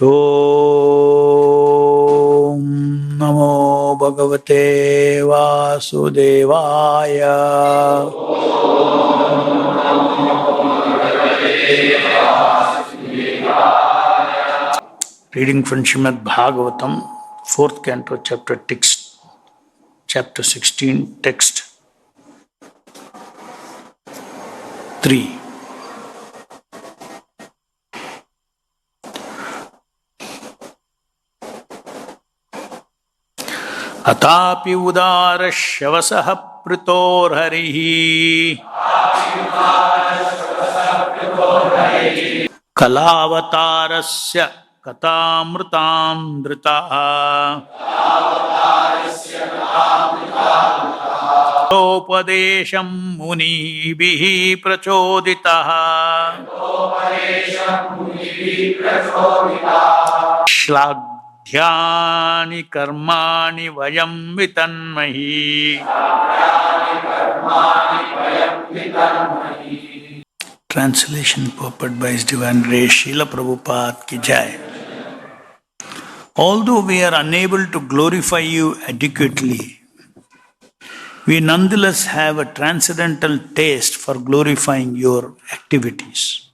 Om Namo Bhagavate Vasudevaya. Reading from Srimad Bhagavatam, 4th canto, chapter 16, text 3. Atapi udarashyavasaha pritorharihi kalavatarasya katamrutam dritaha upadesham munibhihi prachoditaha Shlagdhyani karmani vayam vitanmahi. Translation purport by His Divine Grace Srila Prabhupada ki Jai. Although we are unable to glorify you adequately, we nonetheless have a transcendental taste for glorifying your activities.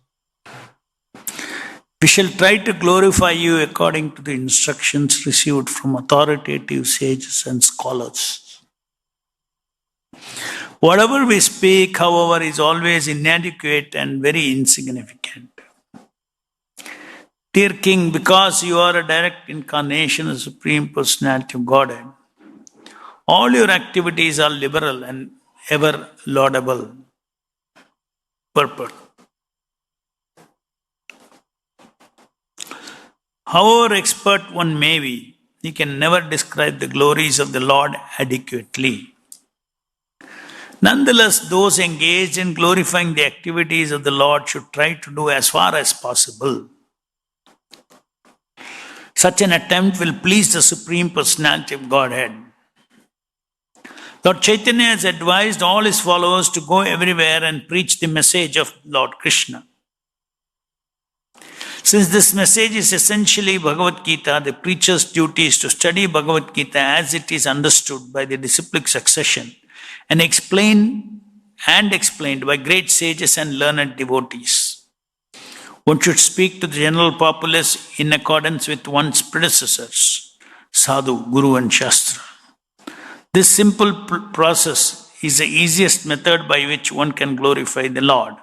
We shall try to glorify you according to the instructions received from authoritative sages and scholars. Whatever we speak, however, is always inadequate and very insignificant. Dear King, because you are a direct incarnation of the Supreme Personality of Godhead, all your activities are liberal and ever laudable. Purport. However expert one may be, he can never describe the glories of the Lord adequately. Nonetheless, those engaged in glorifying the activities of the Lord should try to do as far as possible. Such an attempt will please the Supreme Personality of Godhead. Lord Chaitanya has advised all his followers to go everywhere and preach the message of Lord Krishna. Since this message is essentially Bhagavad Gita, the preacher's duty is to study Bhagavad Gita as it is understood by the disciplic succession and explained by great sages and learned devotees. One should speak to the general populace in accordance with one's predecessors, Sadhu, Guru and Shastra. This simple process is the easiest method by which one can glorify the Lord.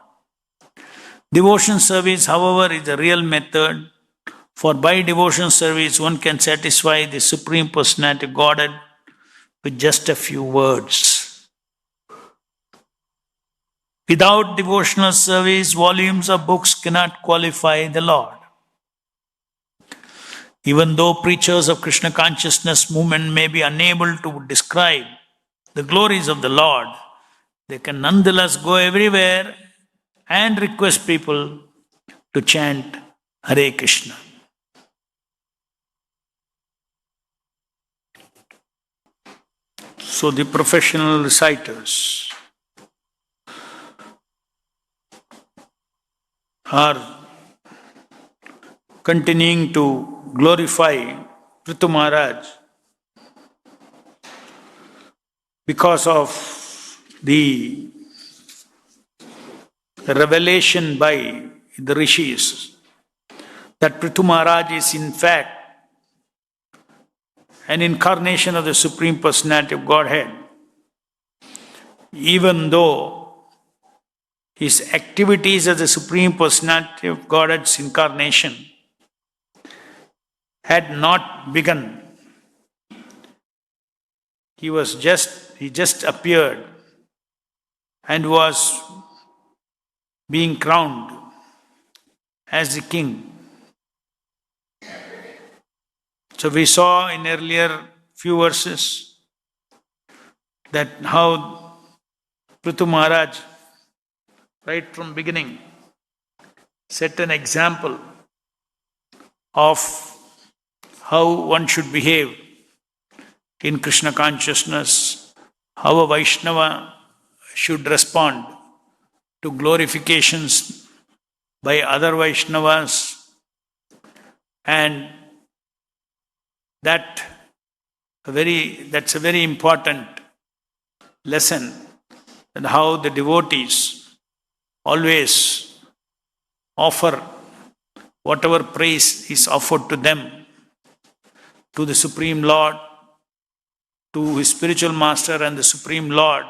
Devotion service, however, is the real method, for by devotion service one can satisfy the Supreme Personality of Godhead with just a few words. Without devotional service, volumes of books cannot qualify the Lord. Even though preachers of Krishna consciousness movement may be unable to describe the glories of the Lord, they can nonetheless go everywhere and request people to chant Hare Krishna. So the professional reciters are continuing to glorify Prithu Maharaj because of the revelation by the rishis that Prithu Maharaj is in fact an incarnation of the Supreme Personality of Godhead, even though his activities as the Supreme Personality of Godhead's incarnation had not begun. He just appeared and was being crowned as the king. So we saw in earlier few verses that how Prithu Maharaj, right from beginning, set an example of how one should behave in Krishna consciousness, how a Vaishnava should respond to glorifications by other Vaishnavas, And that's a very important lesson, and how the devotees always offer whatever praise is offered to them, to the Supreme Lord, to his spiritual master and the Supreme Lord,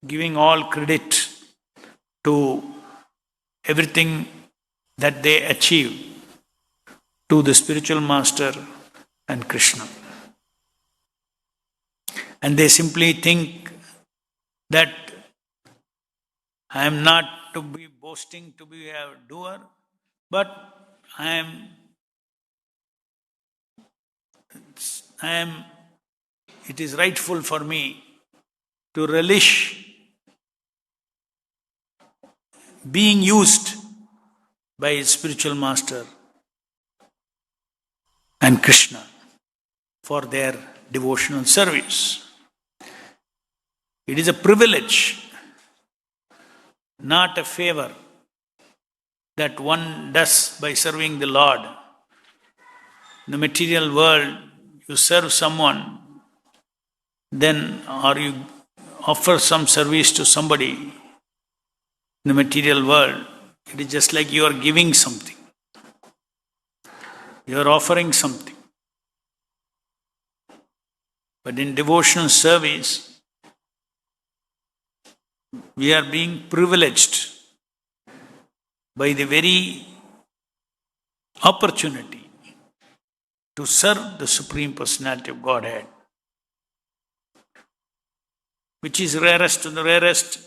giving all credit to everything that they achieve to the spiritual master and Krishna. And they simply think that I am not to be boasting to be a doer, but it is rightful for me to relish being used by his spiritual master and Krishna for their devotional service. It is a privilege, not a favor, that one does by serving the Lord. In the material world, you serve someone, then, or you offer some service to somebody in the material world, it is just like you are giving something. You are offering something. But in devotional service, we are being privileged by the very opportunity to serve the Supreme Personality of Godhead, which is rarest to the rarest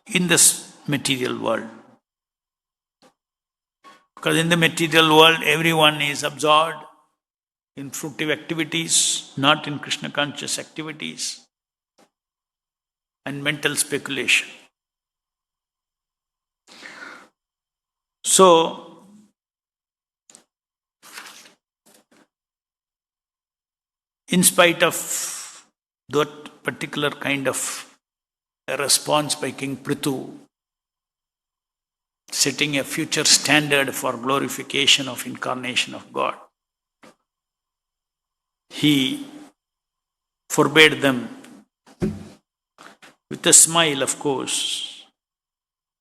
in this material world. Because in the material world, everyone is absorbed in fruitive activities, not in Krishna conscious activities, and mental speculation. So, in spite of that particular kind of a response by King Prithu, setting a future standard for glorification of incarnation of God, he forbade them with a smile, of course,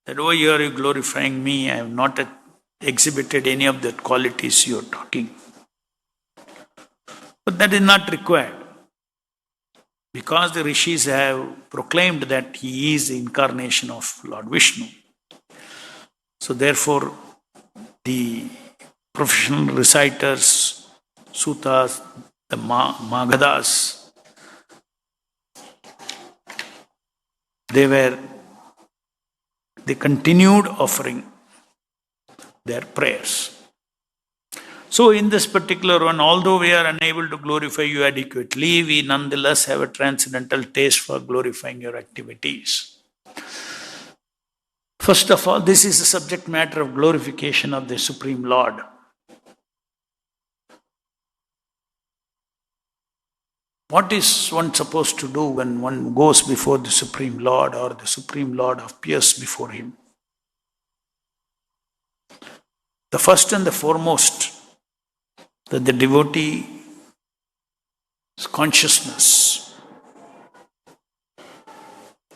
that, "Oh, you are glorifying me, I have not exhibited any of the qualities you are talking." But that is not required, because the rishis have proclaimed that he is the incarnation of Lord Vishnu. So therefore, the professional reciters, sutas, the Magadas, they continued offering their prayers. So in this particular one, although we are unable to glorify you adequately, we nonetheless have a transcendental taste for glorifying your activities. First of all, this is the subject matter of glorification of the Supreme Lord. What is one supposed to do when one goes before the Supreme Lord or the Supreme Lord appears before him? The first and the foremost, that the devotee's consciousness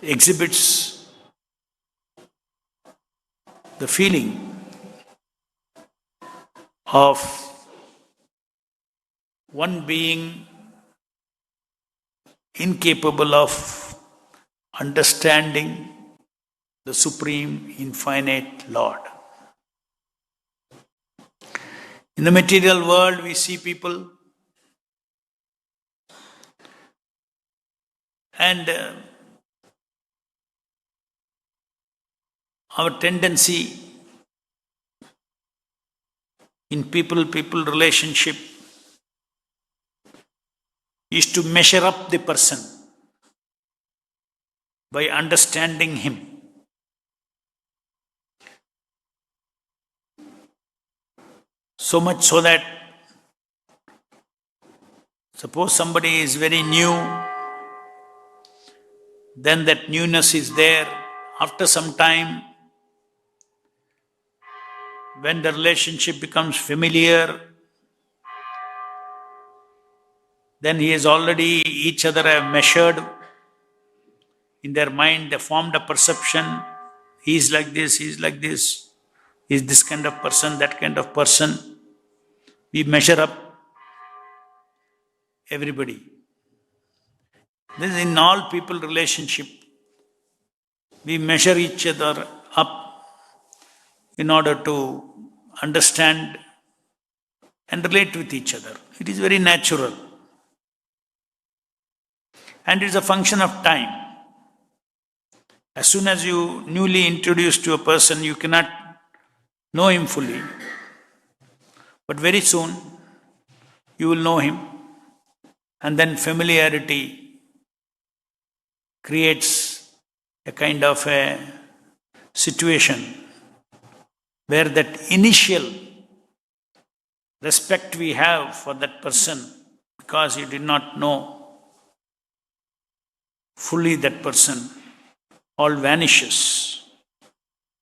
exhibits the feeling of one being incapable of understanding the Supreme Infinite Lord. In the material world, we see people and our tendency in people relationship is to measure up the person by understanding him. So much so that, suppose somebody is very new, then that newness is there. After some time, when the relationship becomes familiar, then he is already, each other have measured in their mind, they formed a perception. He is like this, he is like this. He is this kind of person, that kind of person. We measure up everybody. This is in all people relationship. We measure each other up in order to understand and relate with each other. It is very natural. And it is a function of time. As soon as you newly introduce to a person, you cannot know him fully. But very soon, you will know him. And then familiarity creates a kind of a situation where that initial respect we have for that person, because you did not know fully that person, all vanishes.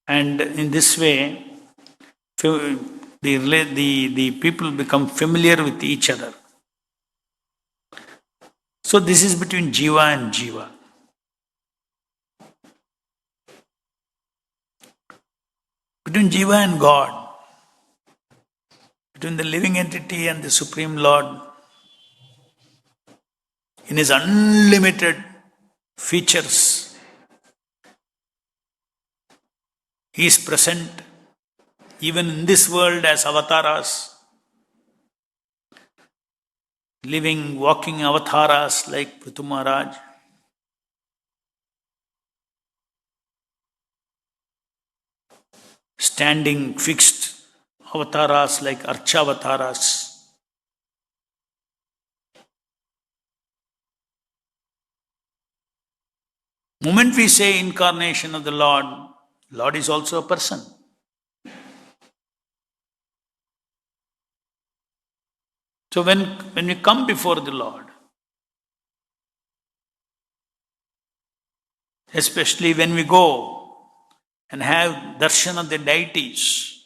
And in this way, the people become familiar with each other. So this is between Jiva and Jiva. Between Jiva and God, between the living entity and the Supreme Lord, in His unlimited features, He is present even in this world as avatars, living, walking avatars like Prithu Maharaj. Standing fixed avatars like Archavataras. Moment we say incarnation of the Lord is also a person. So when we come before the Lord, especially when we go and have darshan of the deities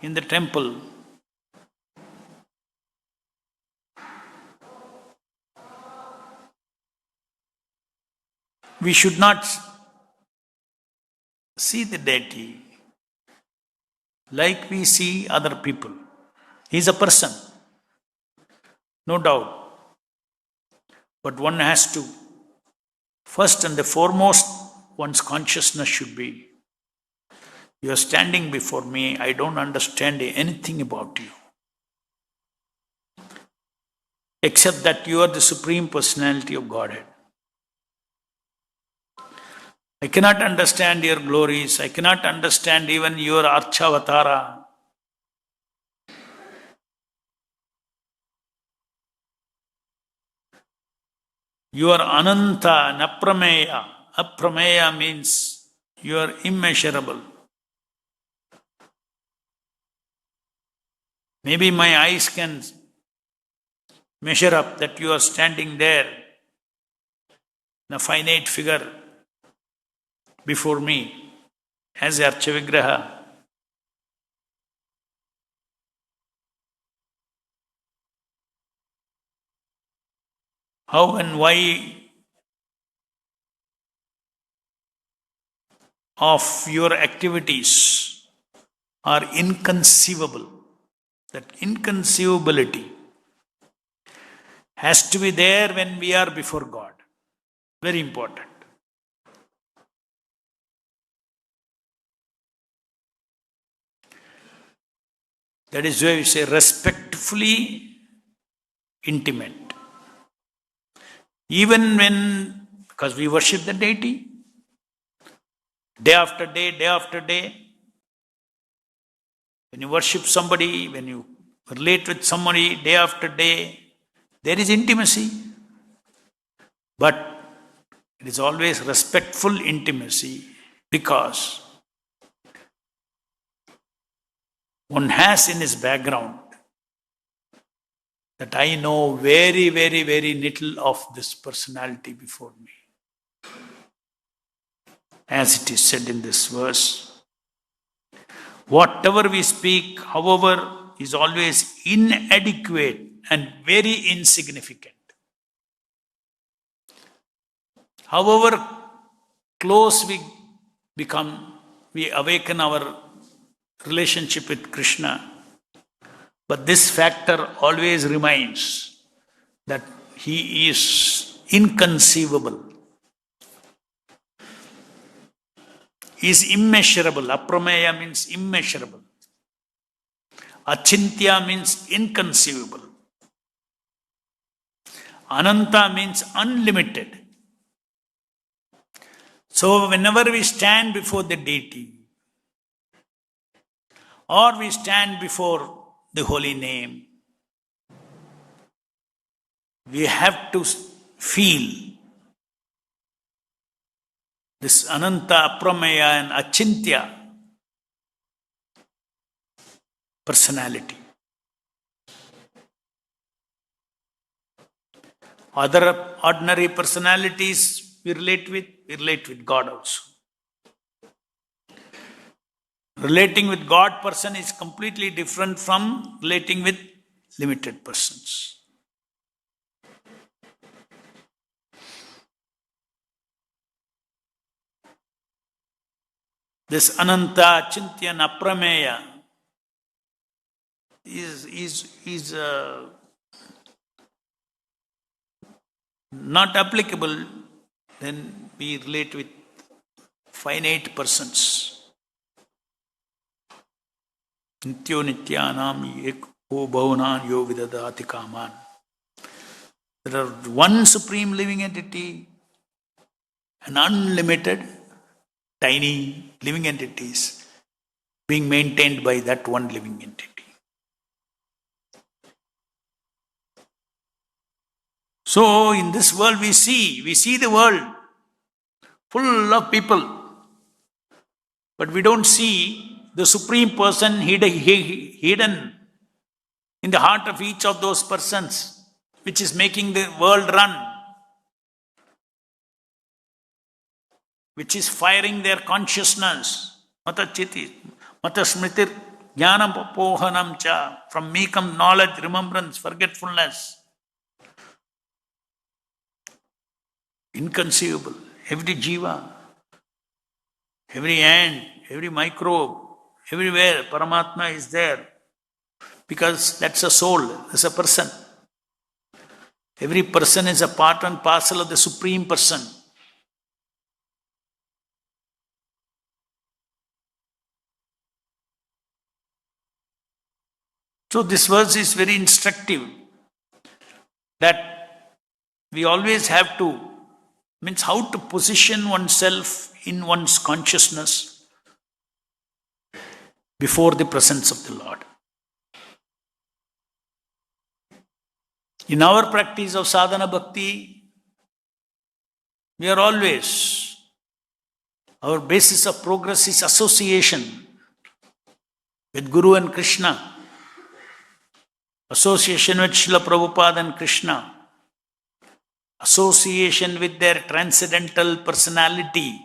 in the temple, we should not see the deity like we see other people. He is a person, no doubt. But one has to, first and the foremost, one's consciousness should be, you are standing before me, I don't understand anything about you. Except that you are the Supreme Personality of Godhead. I cannot understand your glories. I cannot understand even your Archavatara. You are Ananta, Naprameya. Aprameya means you are immeasurable. Maybe my eyes can measure up that you are standing there in a finite figure before me as a Archavigraha. How and why of your activities are inconceivable. That inconceivability has to be there when we are before God. Very important. That is why we say respectfully intimate. Even when, because we worship the deity, day after day, when you worship somebody, when you relate with somebody day after day, there is intimacy. But it is always respectful intimacy, because one has in his background that I know very, very, very little of this personality before me. As it is said in this verse, Whatever we speak, however, is always inadequate and very insignificant. However close we become, we awaken our relationship with Krishna. But this factor always remains that he is inconceivable. He is immeasurable. Aprameya means immeasurable. Achintya means inconceivable. Ananta means unlimited. So whenever we stand before the deity, or we stand before the holy name, we have to feel this Ananta, Aprameya and Achintya personality. Other ordinary personalities we relate with God also. Relating with God person is completely different from relating with limited persons. This Ananta, Achintya and Aprameya is not applicable. Then we relate with finite persons. Nityo nityanam eko bhavan yo vidadati kaman. There are one supreme living entity, an unlimited, tiny living entities being maintained by that one living entity. So in this world we see the world full of people, but we don't see the Supreme Person hidden in the heart of each of those persons, which is making the world run, which is firing their consciousness. Mata chiti, mata smritir, jnanam pohanam cha. From me come knowledge, remembrance, forgetfulness. Inconceivable. Every jiva, every ant, every microbe, everywhere Paramatma is there. Because that's a soul, that's a person. Every person is a part and parcel of the Supreme Person. So this verse is very instructive, that we always have to, means how to position oneself in one's consciousness before the presence of the Lord. In our practice of sadhana bhakti, we are always, our basis of progress is association with Guru and Krishna, association with Srila Prabhupada and Krishna, association with their transcendental personality.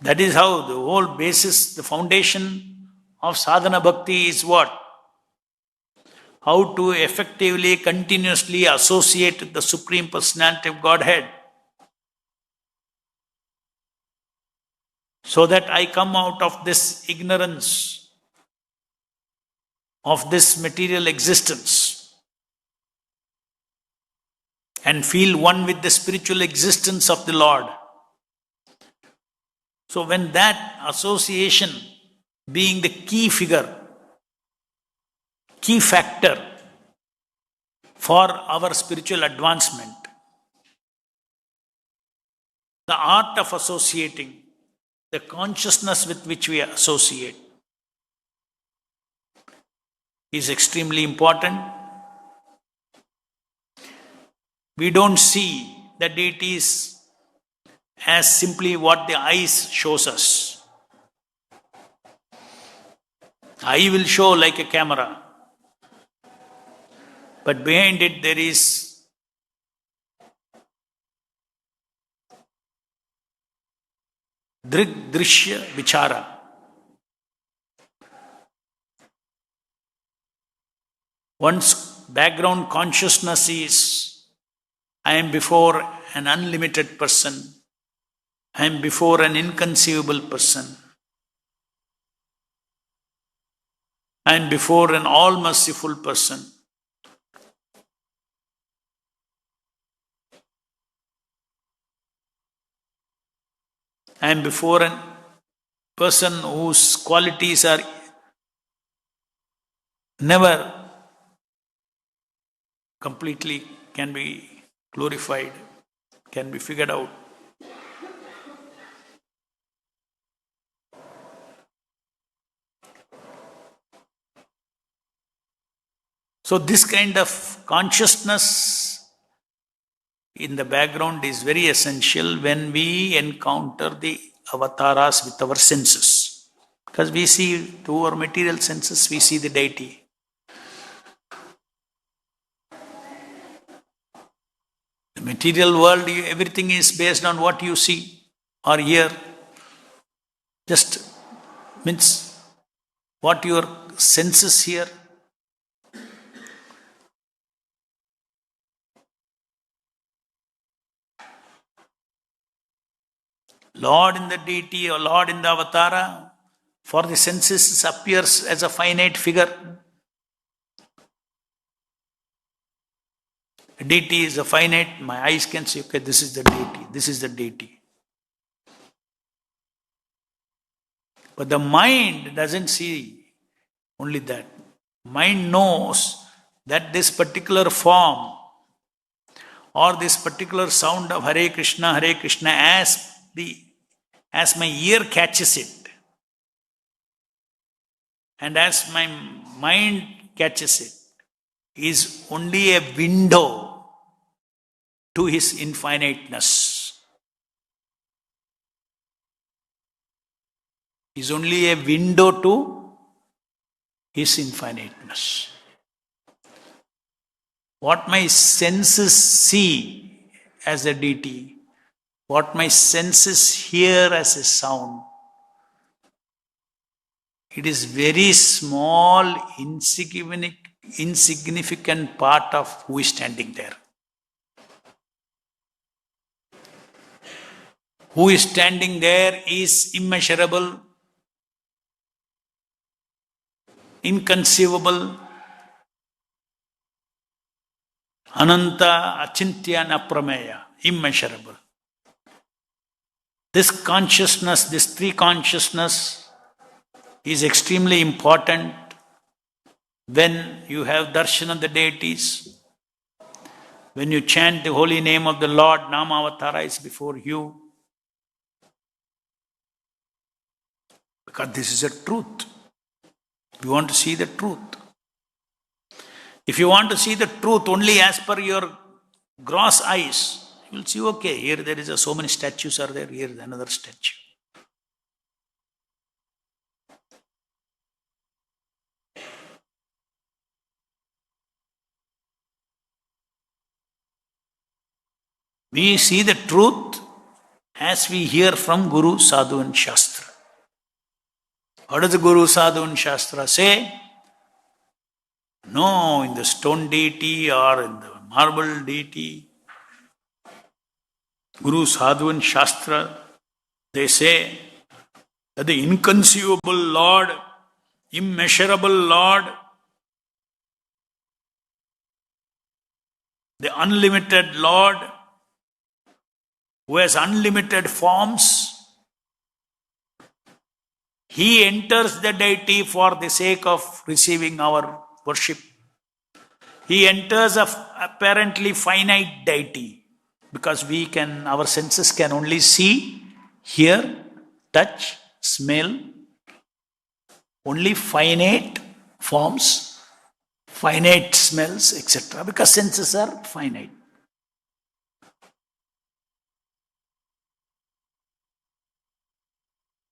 That is how the whole basis, the foundation of sadhana bhakti is what? How to effectively, continuously associate with the Supreme Personality of Godhead, so that I come out of this ignorance of this material existence and feel one with the spiritual existence of the Lord. So when that association being the key figure, key factor for our spiritual advancement, the art of associating, the consciousness with which we associate is extremely important. We don't see the deities as simply what the eyes shows us. Eye will show like a camera, but behind it there is Drik Drishya Vichara. One's background consciousness is, I am before an unlimited person. I am before an inconceivable person. I am before an all-merciful person. I am before a person whose qualities are never completely can be glorified, can be figured out. So this kind of consciousness in the background is very essential when we encounter the avatars with our senses. Because we see through our material senses, we see the deity. The material world, everything is based on what you see or hear. Just means what your senses hear. Lord in the deity or Lord in the avatara, for the senses appears as a finite figure. A deity is a finite, my eyes can see, okay, this is the deity, this is the deity. But the mind doesn't see only that. Mind knows that this particular form or this particular sound of Hare Krishna, as my ear catches it, and as my mind catches it, is only a window to his infiniteness. Is only a window to his infiniteness. What my senses see as a deity, what my senses hear as a sound, it is very small, insignificant part of who is standing there. Who is standing there is immeasurable, inconceivable, Ananta, Achintya, Naprameya, immeasurable. This consciousness, this three consciousness is extremely important when you have darshan of the deities, when you chant the holy name of the Lord, Namavatara is before you. Because this is a truth. You want to see the truth. If you want to see the truth only as per your gross eyes, you will see, okay, here there is so many statues are there, here is another statue. We see the truth as we hear from Guru, Sadhu and Shastra. What does the Guru, Sadhu and Shastra say? No, in the stone deity or in the marble deity, Guru, Sadhu and Shastra, they say that the inconceivable Lord, immeasurable Lord, the unlimited Lord, who has unlimited forms, he enters the deity for the sake of receiving our worship. He enters a apparently finite deity because our senses can only see, hear, touch, smell, only finite forms, finite smells, etc. because senses are finite.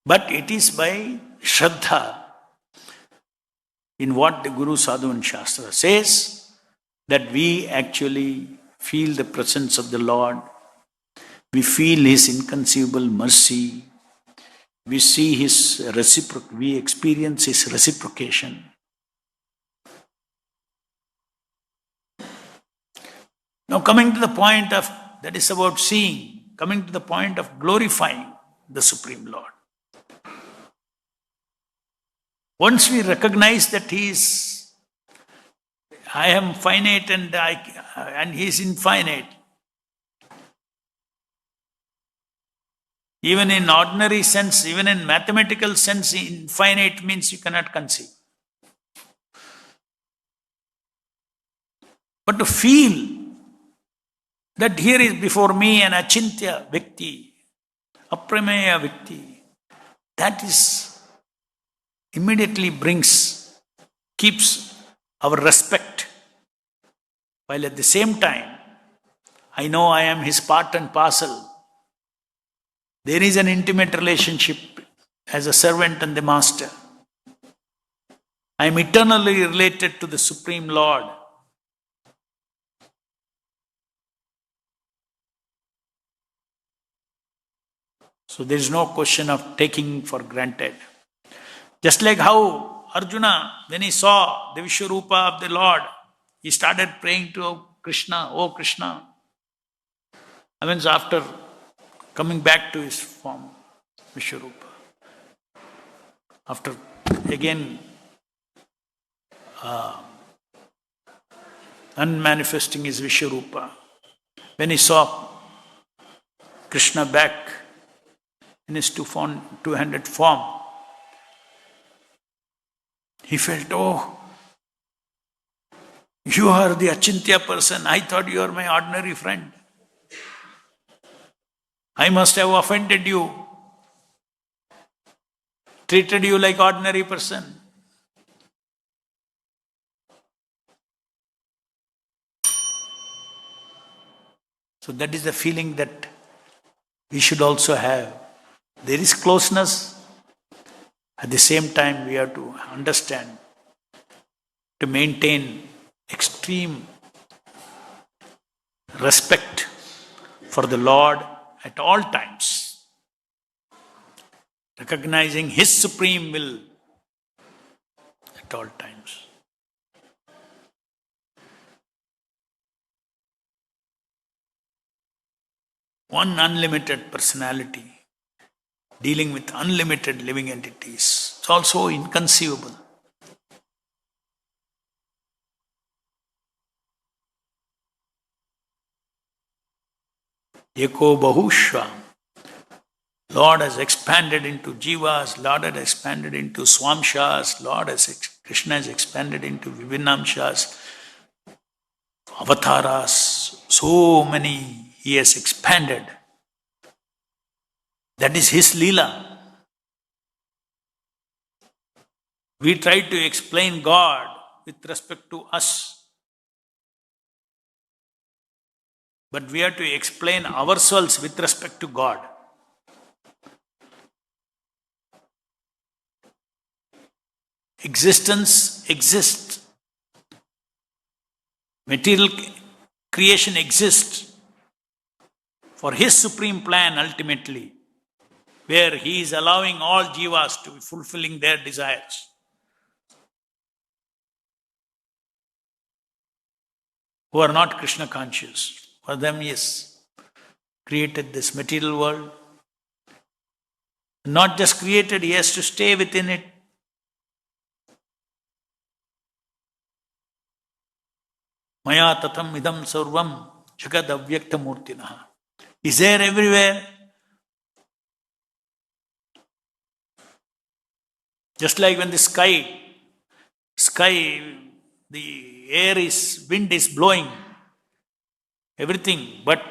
But it is by Shraddha, in what the Guru, Sadhu and Shastra says, that we actually feel the presence of the Lord, we feel His inconceivable mercy, we see his we experience his reciprocation. Now coming to the point of, that is about seeing, coming to the point of glorifying the Supreme Lord. Once we recognize that I am finite and he is infinite, even in ordinary sense, even in mathematical sense, infinite means you cannot conceive. But to feel that here is before me an achintya Vyakti, aprameya Vyakti, that is immediately keeps our respect, while at the same time, I know I am his part and parcel. There is an intimate relationship as a servant and the master. I am eternally related to the Supreme Lord. So there is no question of taking for granted. Just like how Arjuna, when he saw the Vishwarupa of the Lord, he started praying to Krishna, "Oh Krishna." I mean, so after coming back to his form, Vishwarupa, after again unmanifesting his Vishwarupa, when he saw Krishna back in his two-handed form, he felt, "Oh, you are the Achintya person. I thought you are my ordinary friend. I must have offended you, treated you like ordinary person." So that is the feeling that we should also have. There is closeness. At the same time, we have to understand, to maintain extreme respect for the Lord at all times, recognizing his supreme will at all times. One unlimited personality dealing with unlimited living entities. It's also inconceivable. Eko Bahushva. Lord has expanded into Jivas, Lord has expanded into Swamshas, Krishna has expanded into Vivinamshas, Avataras, so many he has expanded. That is his Leela. We try to explain God with respect to us, but we have to explain ourselves with respect to God. Existence exists. Material creation exists for his supreme plan ultimately, where he is allowing all jivas to be fulfilling their desires. Who are not Krishna conscious. For them, yes, created this material world. Not just created, he has to stay within it. Maya tatam idam sarvam jagad avyakta murtinaha. Is there everywhere. Just like when the wind is blowing, everything, but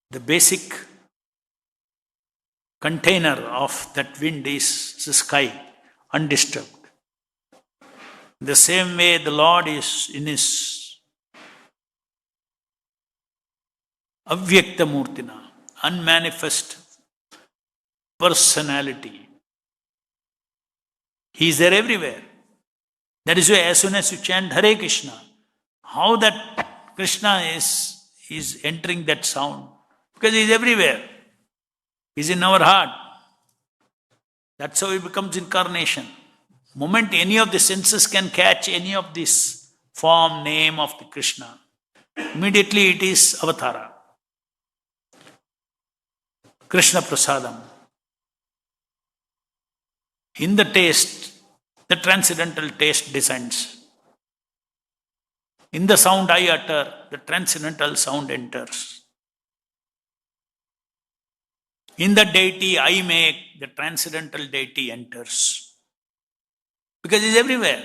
the basic container of that wind is the sky, undisturbed. The same way the Lord is in his avyakta murtina, unmanifest personality. He is there everywhere. That is why as soon as you chant Hare Krishna, how that Krishna is entering that sound. Because he is everywhere. He is in our heart. That's how it becomes incarnation. Moment any of the senses can catch any of this form, name of the Krishna, immediately it is avatara. Krishna Prasadam. In the taste, the transcendental taste descends. In the sound I utter, the transcendental sound enters. In the deity I make, the transcendental deity enters. Because he is everywhere.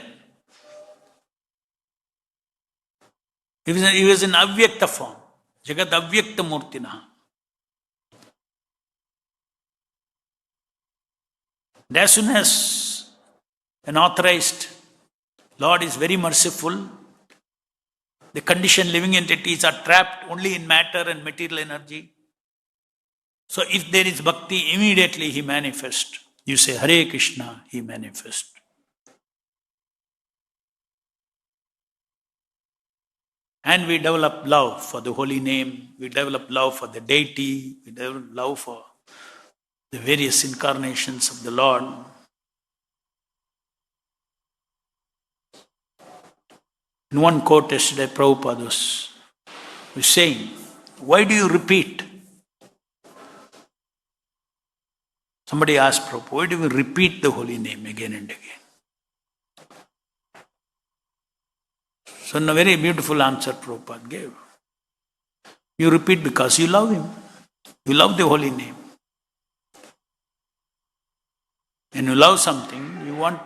He was in avyakta form. Jagat avyakta murtina. And as soon as an authorized Lord is very merciful, the conditioned living entities are trapped only in matter and material energy. So if there is bhakti, immediately he manifests. You say Hare Krishna, he manifests. And we develop love for the holy name, we develop love for the deity, we develop love for the various incarnations of the Lord. In one quote yesterday, Prabhupada was saying, why do you repeat? Somebody asked Prabhupada, why do we repeat the holy name again and again? So a very beautiful answer Prabhupada gave. You repeat because you love him. You love the holy name. When you love something, you want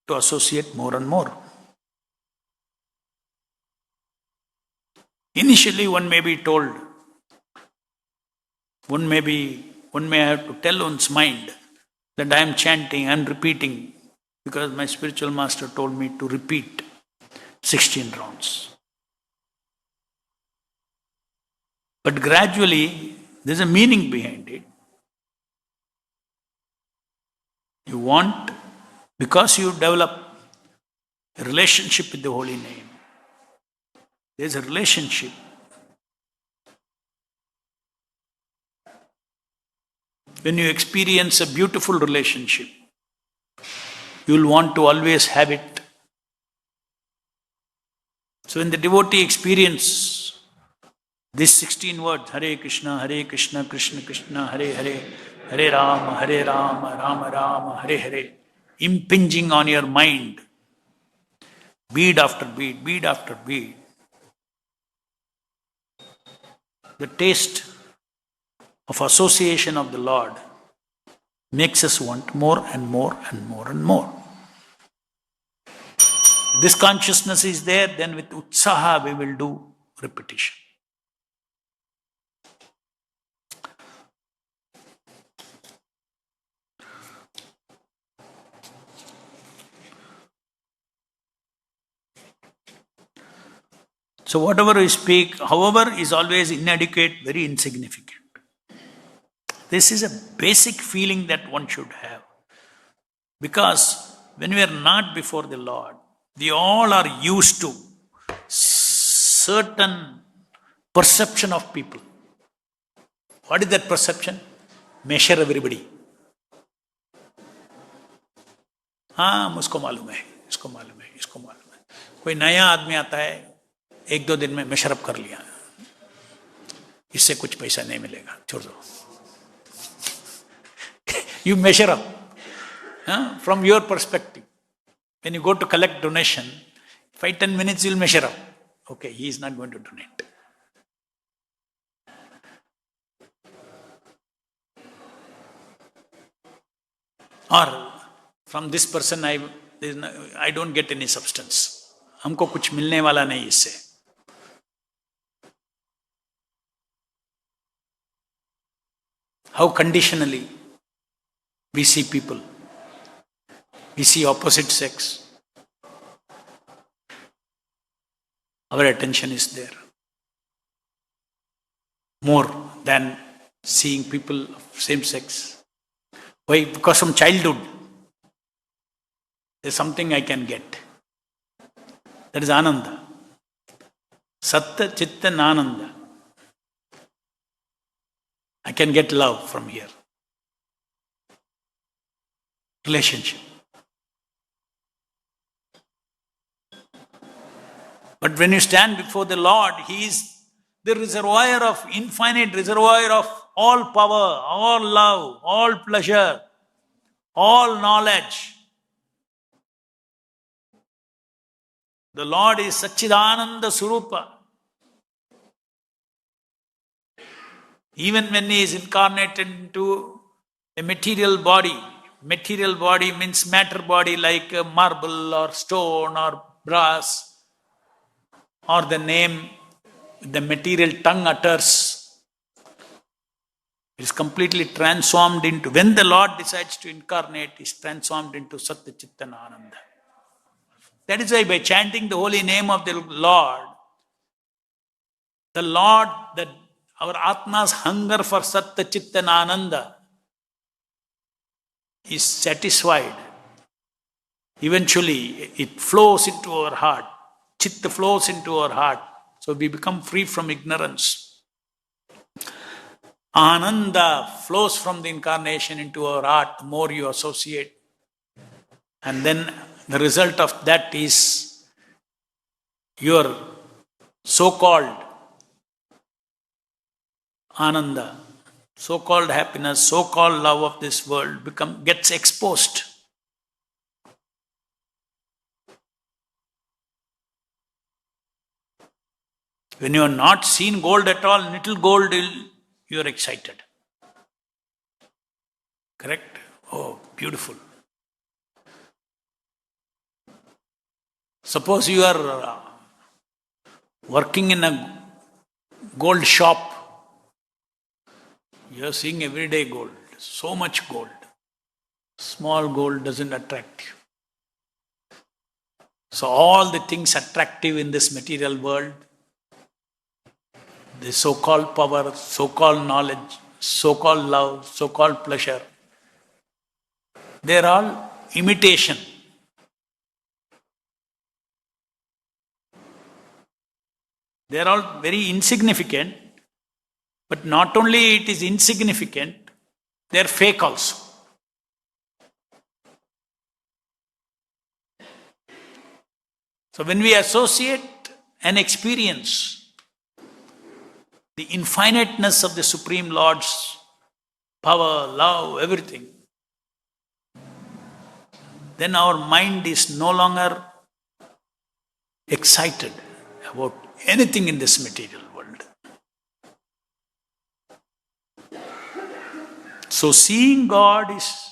to associate more and more. Initially, one may be told, one may have to tell one's mind that I am chanting and repeating because my spiritual master told me to repeat 16 rounds. But gradually, there's a meaning behind it. You want, because you develop a relationship with the holy name, there's a relationship. When you experience a beautiful relationship, you'll want to always have it. So when the devotee experiences these 16 words, Hare Krishna, Krishna Krishna, Hare Hare, Hare Rama, Rama Rama, Hare Hare, impinging on your mind, bead after bead, bead after bead, the taste of association of the Lord makes us want more and more and more and more. If this consciousness is there, then with utsaha we will do repetition. So whatever we speak, however, is always inadequate, very insignificant. This is a basic feeling that one should have. Because when we are not before the Lord, we all are used to certain perception of people. What is that perception? Measure everybody. हाँ मुझको मालूम है, इसको मालूम है, इसको मालूम है. कोई नया आदमी आता है, एक दो दिन में मेशरअप कर लिया, इससे कुछ पैसा नहीं मिलेगा, छोड़ दो. You measure up from your perspective. When you go to collect donation, 5-10 minutes you'll measure up. Okay, he is not going to donate. Or from this person I don't get any substance. हमको कुछ मिलने वाला नहीं इससे. How conditionally we see people. We see opposite sex. Our attention is there. More than seeing people of same sex. Why? Because from childhood, there's something I can get. That is Ananda. Satta, Chitta, and Ananda. I can get love from here. relationship. But when you stand before the Lord, He is the reservoir of infinite reservoir of all power, all love, all pleasure, all knowledge. The Lord is Satchidananda Surupa. Even when He is incarnated into a material body means matter body like marble or stone or brass, or the name the material tongue utters, it is completely transformed into, when the Lord decides to incarnate, is transformed into Satya Chittana Ananda. That is why by chanting the holy name of the Lord, that our Atma's hunger for Satya Chittana Ananda is satisfied. Eventually, it flows into our heart. Chitta flows into our heart. So we become free from ignorance. Ananda flows from the incarnation into our heart, the more you associate. And then the result of that is your so-called Ananda, so-called happiness, so-called love of this world gets exposed. When you are not seen gold at all, little gold, you are excited. Correct? Oh, beautiful. Suppose you are working in a gold shop. You are seeing everyday gold, so much gold. Small gold doesn't attract you. So all the things attractive in this material world, the so-called power, so-called knowledge, so-called love, so-called pleasure, they are all imitation. They are all very insignificant, but not only it is insignificant, they are fake also. So when we associate an experience, the infiniteness of the Supreme Lord's power, love, everything, then our mind is no longer excited about anything in this material world. So seeing God is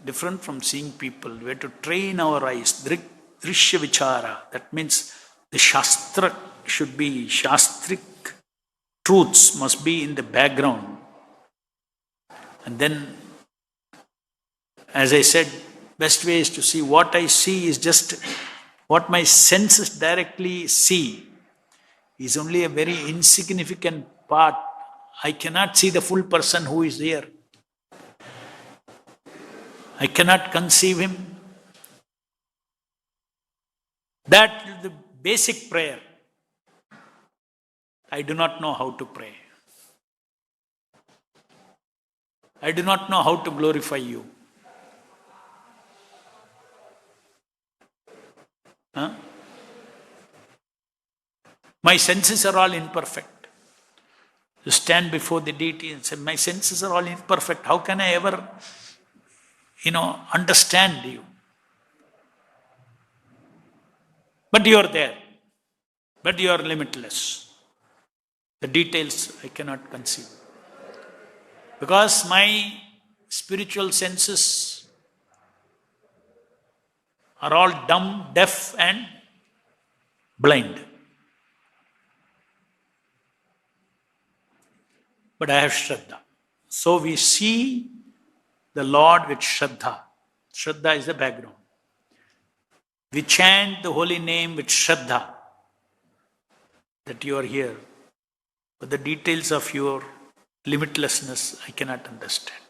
different from seeing people. We have to train our eyes. Drishya vichara. That means the Shastra should be, Shastric truths must be in the background. And then, as I said, best way is to see what I see is just what my senses directly see is only a very insignificant part. I cannot see the full person who is there. I cannot conceive him. That is the basic prayer. I do not know how to pray. I do not know how to glorify you. Huh? My senses are all imperfect. You stand before the deity and say, my senses are all imperfect. How can I ever, understand you? But you are there. But you are limitless. The details I cannot conceive. Because my spiritual senses are all dumb, deaf and blind. But I have Shraddha. So we see the Lord with Shraddha. Shraddha is the background. We chant the holy name with Shraddha, that you are here. But the details of your limitlessness, I cannot understand.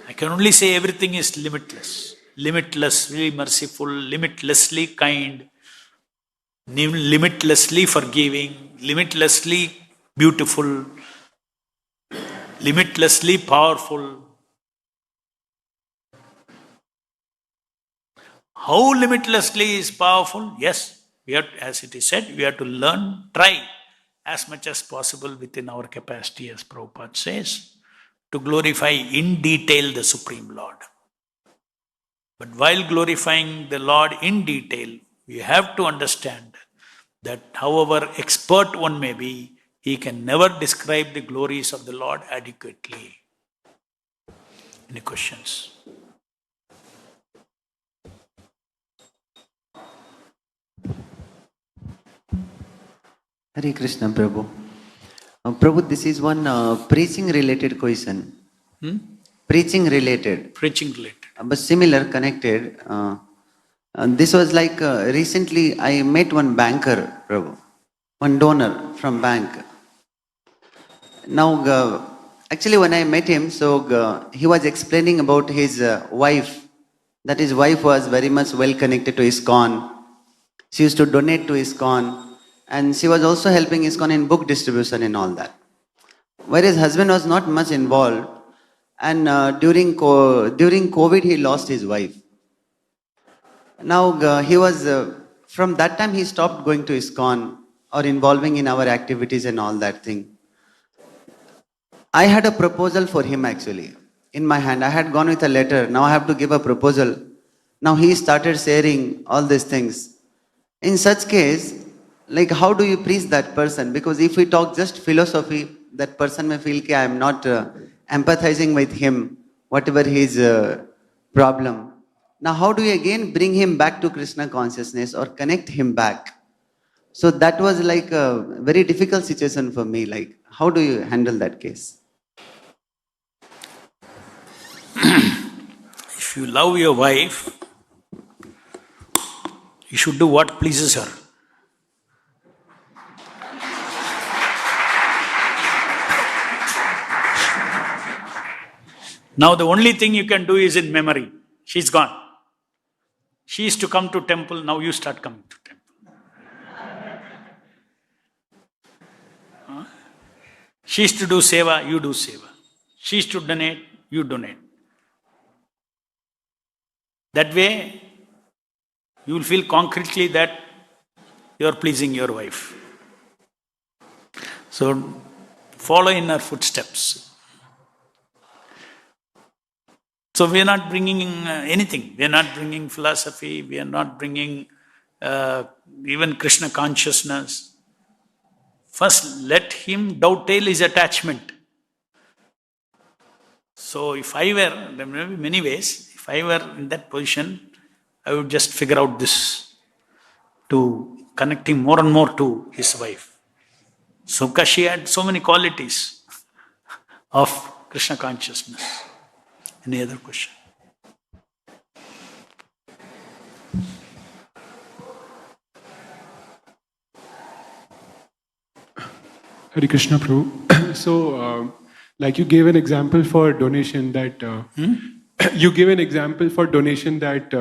I can only say everything is limitless. Limitlessly merciful, limitlessly kind, limitlessly forgiving, limitlessly beautiful, limitlessly powerful. How limitlessly is powerful? Yes, we have, as it is said, we have to learn, try as much as possible within our capacity, as Prabhupada says, to glorify in detail the Supreme Lord. But while glorifying the Lord in detail, we have to understand that however expert one may be, he can never describe the glories of the Lord adequately. Any questions? Hare Krishna, Prabhu. Prabhu, this is one preaching related question. Preaching related. Preaching related. But similar, connected. This was like recently I met one banker, Prabhu. One donor from bank. Now, actually when I met him, he was explaining about his wife. That his wife was very much well connected to ISKCON. She used to donate to ISKCON. And she was also helping ISKCON in book distribution and all that. Whereas husband was not much involved. And during COVID, he lost his wife. Now, he was, from that time, he stopped going to ISKCON or involving in our activities and all that thing. I had a proposal for him actually in my hand. I had gone with a letter. Now I have to give a proposal. Now he started sharing all these things. In such case, like how do you preach that person? Because if we talk just philosophy, that person may feel that I am not empathizing with him, whatever his problem. Now how do we again bring him back to Krishna consciousness or connect him back? So that was like a very difficult situation for me. Like how do you handle that case? If you love your wife, you should do what pleases her. Now the only thing you can do is in memory. She's gone. She used to come to temple, now you start coming to temple. She used to do seva, you do seva. She used to donate, you donate. That way, you will feel concretely that you are pleasing your wife. So, follow in her footsteps. So, we are not bringing anything. We are not bringing philosophy. We are not bringing even Krishna consciousness. First, let him dovetail his attachment. So, if I were, there may be many ways, if I were in that position, I would just figure out this to connect him more and more to his wife. So, because she had so many qualities of Krishna consciousness. Any other question? Hare Krishna, Prabhu. So, like you gave an example for donation that you gave an example for donation that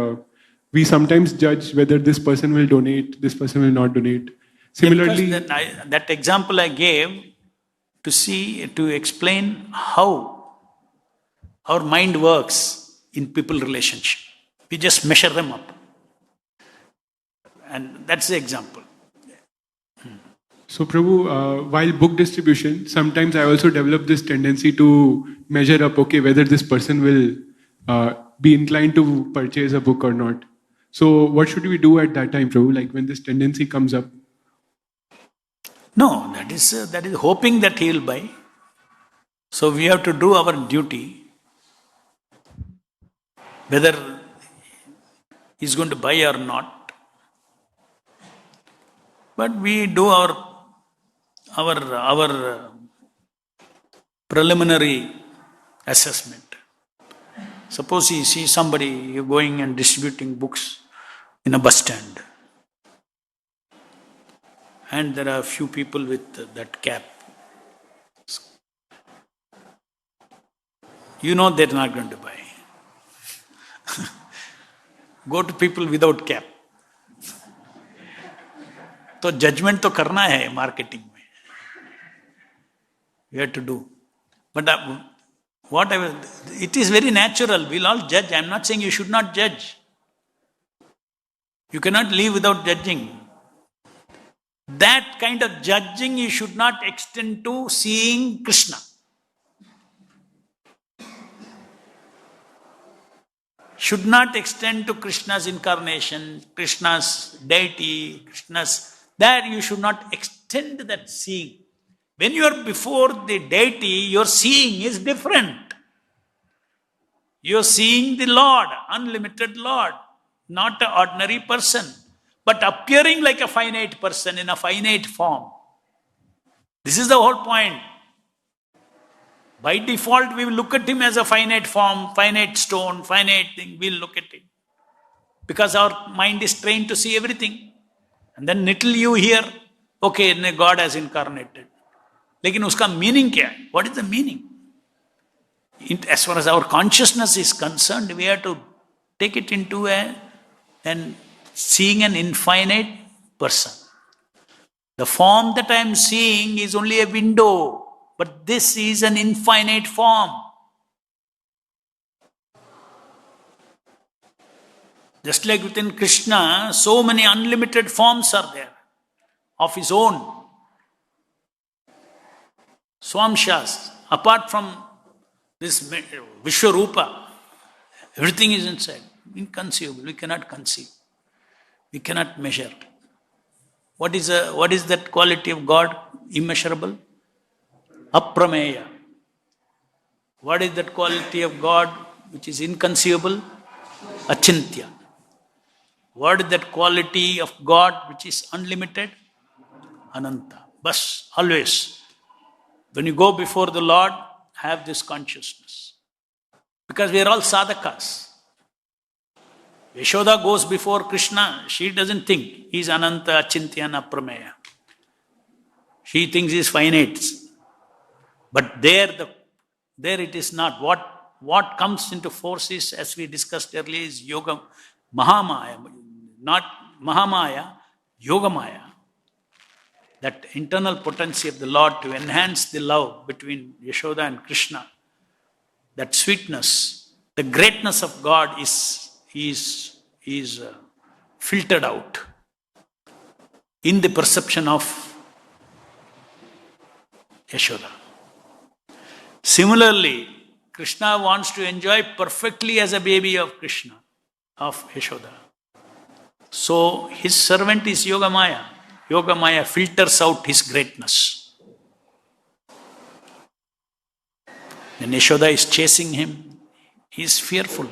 we sometimes judge whether this person will donate, this person will not donate. Similarly, that example I gave to explain how our mind works in people relationship. We just measure them up, and that's the example. So, Prabhu, while book distribution, sometimes I also develop this tendency to measure up, okay, whether this person will be inclined to purchase a book or not. So, what should we do at that time, Prabhu? Like when this tendency comes up? No, that is hoping that he will buy. So we have to do our duty, whether he's going to buy or not. But we do our preliminary assessment. Suppose you see somebody going and distributing books in a bus stand, and there are a few people with that cap. You know they're not going to buy. Go to people without cap. तो judgment तो करना है marketing में. You have to do. But it is very natural. We'll all judge. I'm not saying you should not judge. You cannot live without judging. That kind of judging you should not extend to seeing Krishna. Should not extend to Krishna's incarnation, Krishna's deity, Krishna's... There you should not extend that seeing. When you are before the deity, your seeing is different. You are seeing the Lord, unlimited Lord, not an ordinary person, but appearing like a finite person in a finite form. This is the whole point. By default, we will look at him as a finite form, finite stone, finite thing. We'll look at it. Because our mind is trained to see everything. And then little you hear, okay, God has incarnated. Lekin uska meaning kya hai? What is the meaning? As far as our consciousness is concerned, we have to take it into and seeing an infinite person. The form that I am seeing is only a window. But this is an infinite form. Just like within Krishna, so many unlimited forms are there of his own. Swamshas, apart from this Vishwarupa, everything is inside. Inconceivable. We cannot conceive. We cannot measure. What is that quality of God? Immeasurable? Aprameya. What is that quality of God which is inconceivable? Achintya. What is that quality of God which is unlimited? Ananta. Bas, always. When you go before the Lord, have this consciousness. Because we are all sadhakas. Yashoda goes before Krishna, she doesn't think he is Ananta, Achintya and Aprameya. She thinks he is finite. But there it is not. What comes into force is, as we discussed earlier, is yoga, Mahamaya, not Mahamaya, Yogamaya. That internal potency of the Lord to enhance the love between Yashoda and Krishna. That sweetness, the greatness of God is filtered out in the perception of Yashoda. Similarly, Krishna wants to enjoy perfectly as a baby of Krishna, of Yashoda. So his servant is Yogamaya. Yogamaya filters out his greatness. When Yashoda is chasing him, he is fearful.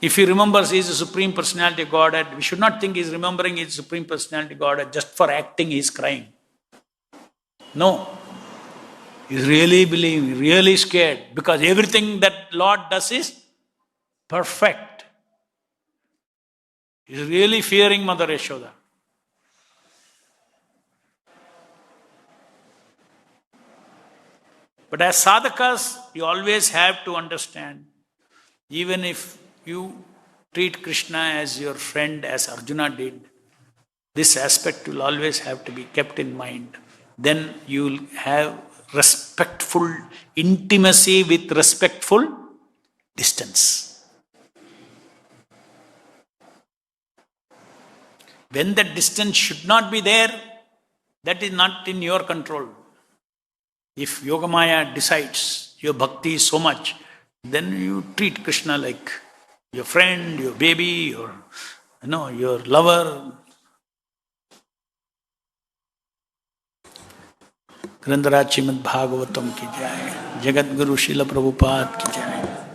If he remembers he is the Supreme Personality of Godhead, we should not think he is remembering his Supreme Personality of Godhead just for acting he is crying. No. He is really believing, really scared, because everything that Lord does is perfect. He is really fearing Mother Yashoda. But as sadhakas, you always have to understand, even if you treat Krishna as your friend, as Arjuna did, this aspect will always have to be kept in mind. Then you will have respectful intimacy with respectful distance. When that distance should not be there, that is not in your control. If Yogamaya decides your bhakti is so much, then you treat Krishna like your friend, your baby, your lover. ग्रंथराज Shrimad Bhagavatam की जय, जगत गुरु श्रील प्रभुपाद की जय।